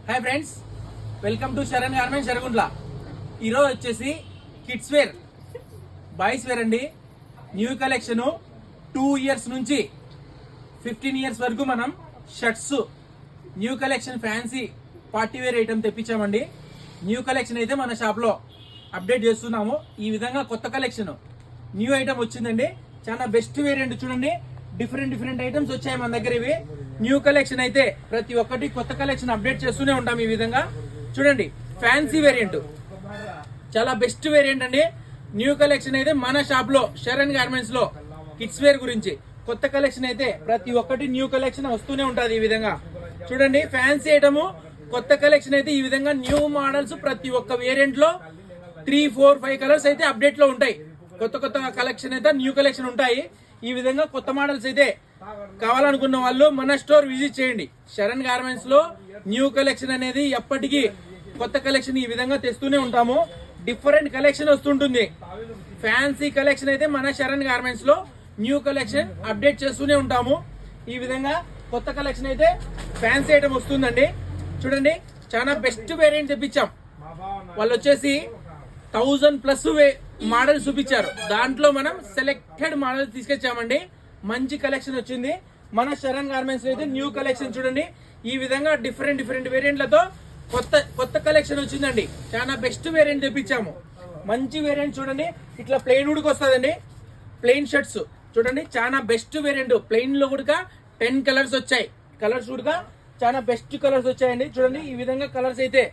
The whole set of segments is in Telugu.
Hi friends, welcome to Sharan garments Yerraguntla. ఈరోజు వచ్చేసి కిడ్స్ వేర్, బాయ్స్ వేర్ అండి. న్యూ కలెక్షన్ 2 years నుంచి 15 years వరకు మనం shirts new collection fancy party wear item తెప్పించామండి. న్యూ కలెక్షన్ అయితే మన షాప్లో అప్డేట్ చేస్తున్నాము. ఈ విధంగా కొత్త కలెక్షన్ న్యూ ఐటమ్ వచ్చిందండి. చాలా బెస్ట్ వేరియంట్ చూడండి. డిఫరెంట్ ఐటమ్స్ వచ్చాయి మన దగ్గర. ఇవి న్యూ కలెక్షన్ అయితే ప్రతి ఒక్కటి కొత్త కలెక్షన్ అప్డేట్ చేస్తూనే ఉంటాం. ఈ విధంగా చూడండి, ఫ్యాన్సీ వేరియంట్, చాలా బెస్ట్ వేరియంట్ అండి. న్యూ కలెక్షన్ అయితే మన షాప్ లో శరణ్ గార్మెంట్స్ లో కిడ్స్ వేర్ గురించి కొత్త కలెక్షన్ అయితే ప్రతి ఒక్కటి న్యూ కలెక్షన్ వస్తూనే ఉంటది. ఈ విధంగా చూడండి, ఫ్యాన్సీ ఐటమ్ కొత్త కలెక్షన్ అయితే ఈ విధంగా న్యూ మోడల్స్ ప్రతి ఒక్క వేరియంట్ లో 3, 4, 5 కలర్స్ అయితే అప్డేట్ లో ఉంటాయి. కొత్త కలెక్షన్ అయితే న్యూ కలెక్షన్ ఉంటాయి. ఈ విధంగా కొత్త మోడల్స్ అయితే కావాలనుకున్న వాళ్ళు మన స్టోర్ విజిట్ చేయండి. శరణ్ గార్మెంట్స్ లో న్యూ కలెక్షన్ అనేది ఎప్పటికీ కొత్త కలెక్షన్ ఈ విధంగా తెస్తూనే ఉంటాము. డిఫరెంట్ కలెక్షన్ వస్తుంటుంది. ఫ్యాన్సీ కలెక్షన్ అయితే మన శరణ్ గార్మెంట్స్ లో న్యూ కలెక్షన్ అప్డేట్ చేస్తూనే ఉంటాము. ఈ విధంగా కొత్త కలెక్షన్ అయితే ఫ్యాన్సీ ఐటమ్ వస్తుందండి. చూడండి, చాలా బెస్ట్ వేరియంట్ తెప్పించాం. వాళ్ళు వచ్చేసి 1000+ మోడల్స్ చూపించారు. దాంట్లో మనం సెలెక్టెడ్ మోడల్స్ తీసుకొచ్చామండి. మంచి కలెక్షన్ వచ్చింది. మన శరణ్ గార్మెంట్స్ అయితే న్యూ కలెక్షన్ చూడండి. ఈ విధంగా డిఫరెంట్ వేరియంట్లతో కొత్త కలెక్షన్ వచ్చిందండి. చాలా బెస్ట్ వేరియంట్ తెప్పించాము. మంచి వేరియంట్ చూడండి. ఇట్లా ప్లెయిన్ ఉడికి వస్తుందండి. ప్లెయిన్ షర్ట్స్ చూడండి, చాలా బెస్ట్ వేరియంట్. ప్లెయిన్ లో కూడా 10 కలర్స్ వచ్చాయి. కలర్స్ కూడా చాలా బెస్ట్ కలర్స్ వచ్చాయండి. చూడండి, ఈ విధంగా కలర్స్ అయితే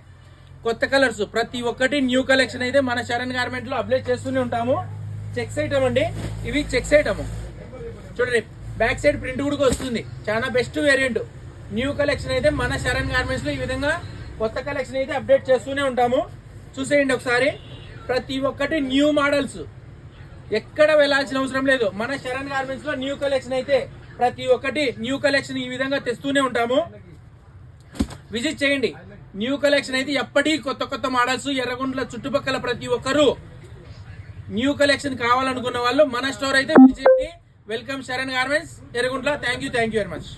కొత్త కలర్స్ ప్రతి ఒక్కటి న్యూ కలెక్షన్ అయితే మన శరణ్ గార్మెంట్ లో అప్డేట్ చేస్తూనే ఉంటాము. చెక్స్ ఐటమ్ అండి. ఇవి చెక్స్ ఐటమ్ చూడండి, బ్యాక్ సైడ్ ప్రింట్ కూడా వస్తుంది. చాలా బెస్ట్ వేరియంట్. న్యూ కలెక్షన్ అయితే మన శరణ్ గార్మెంట్స్ లో ఈ విధంగా కొత్త కలెక్షన్ అయితే అప్డేట్ చేస్తూనే ఉంటాము. చూసేయండి ఒకసారి. ప్రతి ఒక్కటి న్యూ మోడల్స్, ఎక్కడ వెళ్లాల్సిన అవసరం లేదు. మన శరణ్ గార్మెంట్స్ లో న్యూ కలెక్షన్ అయితే ప్రతి ఒక్కటి న్యూ కలెక్షన్ ఈ విధంగా తెస్తూనే ఉంటాము. విజిట్ చేయండి. న్యూ కలెక్షన్ అయితే ఎప్పటికీ కొత్త మోడల్స్. ఎర్రగుంట్ల చుట్టుపక్కల ప్రతి ఒక్కరు న్యూ కలెక్షన్ కావాలనుకున్న వాళ్ళు మన స్టోర్ అయితే విజిట్ చేయండి. Welcome Sharan garments Yerraguntla. Thank you very much.